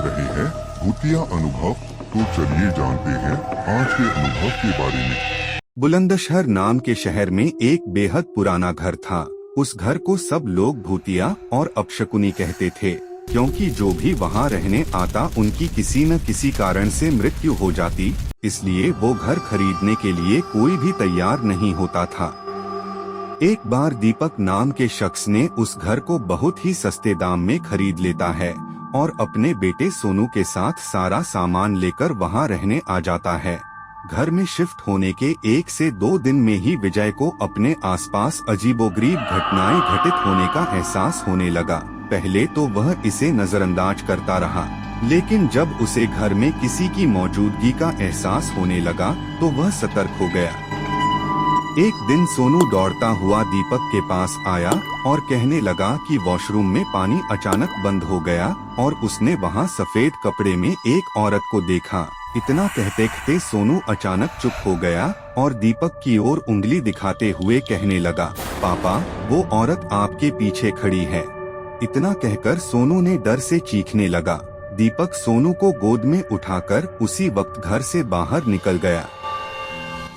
रहे हैं भूतिया अनुभव। तो चलिए जानते हैं आज के अनुभव के बारे में। बुलंदशहर नाम के शहर में एक बेहद पुराना घर था। उस घर को सब लोग भूतिया और अपशकुनी कहते थे, क्योंकि जो भी वहाँ रहने आता उनकी किसी न किसी कारण से मृत्यु हो जाती। इसलिए वो घर खरीदने के लिए कोई भी तैयार नहीं होता था। एक बार दीपक नाम के शख्स ने उस घर को बहुत ही सस्ते दाम में खरीद लेता है और अपने बेटे सोनू के साथ सारा सामान लेकर वहाँ रहने आ जाता है। घर में शिफ्ट होने के 1 से 2 दिन में ही विजय को अपने आसपास अजीबोगरीब घटनाएं घटित होने का एहसास होने लगा। पहले तो वह इसे नजरअंदाज करता रहा, लेकिन जब उसे घर में किसी की मौजूदगी का एहसास होने लगा तो वह सतर्क हो गया। एक दिन सोनू दौड़ता हुआ दीपक के पास आया और कहने लगा कि वॉशरूम में पानी अचानक बंद हो गया और उसने वहाँ सफेद कपड़े में एक औरत को देखा। इतना कहते कहते सोनू अचानक चुप हो गया और दीपक की ओर उंगली दिखाते हुए कहने लगा, पापा, वो औरत आपके पीछे खड़ी है। इतना कहकर सोनू ने डर से चीखने लगा। दीपक सोनू को गोद में उठाकर उसी वक्त घर से बाहर निकल गया।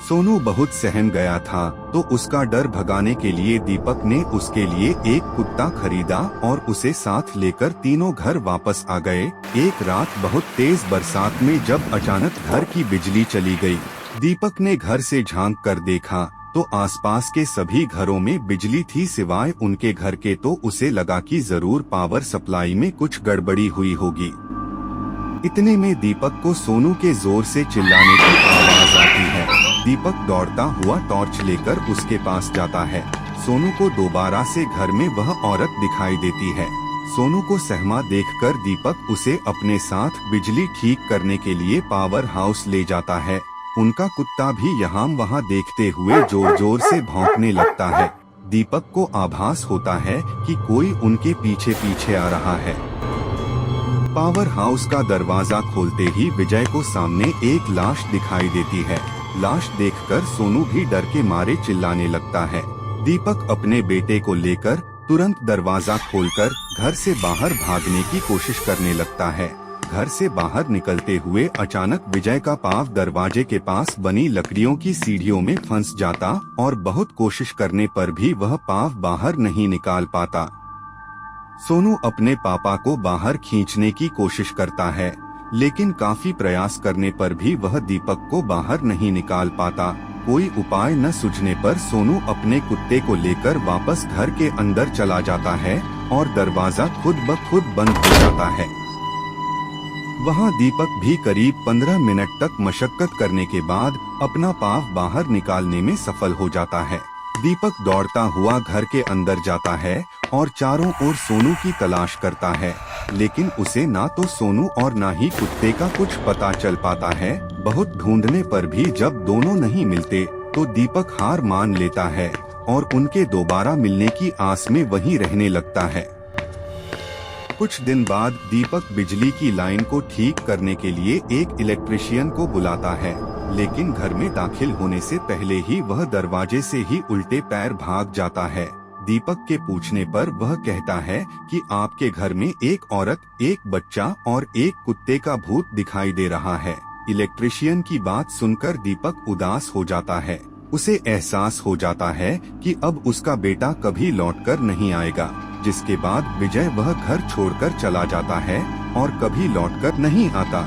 सोनू बहुत सहम गया था, तो उसका डर भगाने के लिए दीपक ने उसके लिए एक कुत्ता खरीदा और उसे साथ लेकर तीनों घर वापस आ गए। एक रात बहुत तेज बरसात में जब अचानक घर की बिजली चली गई, दीपक ने घर से झांक कर देखा तो आसपास के सभी घरों में बिजली थी सिवाय उनके घर के। तो उसे लगा कि जरूर पावर सप्लाई में कुछ गड़बड़ी हुई होगी। इतने में दीपक को सोनू के जोर से चिल्लाने की आवाज आती है। दीपक दौड़ता हुआ टॉर्च लेकर उसके पास जाता है। सोनू को दोबारा से घर में वह औरत दिखाई देती है। सोनू को सहमा देखकर दीपक उसे अपने साथ बिजली ठीक करने के लिए पावर हाउस ले जाता है। उनका कुत्ता भी यहाँ वहाँ देखते हुए जोर जोर से भौंकने लगता है। दीपक को आभास होता है कि कोई उनके पीछे पीछे आ रहा है। पावर हाउस का दरवाजा खोलते ही विजय को सामने एक लाश दिखाई देती है। लाश देखकर सोनू भी डर के मारे चिल्लाने लगता है। दीपक अपने बेटे को लेकर तुरंत दरवाजा खोलकर घर से बाहर भागने की कोशिश करने लगता है। घर से बाहर निकलते हुए अचानक विजय का पाँव दरवाजे के पास बनी लकड़ियों की सीढ़ियों में फंस जाता और बहुत कोशिश करने पर भी वह पाँव बाहर नहीं निकाल पाता। सोनू अपने पापा को बाहर खींचने की कोशिश करता है, लेकिन काफी प्रयास करने पर भी वह दीपक को बाहर नहीं निकाल पाता। कोई उपाय न सूझने पर सोनू अपने कुत्ते को लेकर वापस घर के अंदर चला जाता है और दरवाजा खुद ब खुद बंद हो जाता है। वहाँ दीपक भी करीब 15 मिनट तक मशक्कत करने के बाद अपना पाँव बाहर निकालने में सफल हो जाता है। दीपक दौड़ता हुआ घर के अंदर जाता है और चारों ओर सोनू की तलाश करता है, लेकिन उसे ना तो सोनू और ना ही कुत्ते का कुछ पता चल पाता है। बहुत ढूंढने पर भी जब दोनों नहीं मिलते तो दीपक हार मान लेता है और उनके दोबारा मिलने की आस में वहीं रहने लगता है। कुछ दिन बाद दीपक बिजली की लाइन को ठीक करने के लिए एक इलेक्ट्रिशियन को बुलाता है, लेकिन घर में दाखिल होने से पहले ही वह दरवाजे से ही उल्टे पैर भाग जाता है। दीपक के पूछने पर वह कहता है कि आपके घर में एक औरत, एक बच्चा और एक कुत्ते का भूत दिखाई दे रहा है। इलेक्ट्रिशियन की बात सुनकर दीपक उदास हो जाता है। उसे एहसास हो जाता है कि अब उसका बेटा कभी लौटकर नहीं आएगा, जिसके बाद विजय वह घर छोड़कर चला जाता है और कभी लौटकर नहीं आता।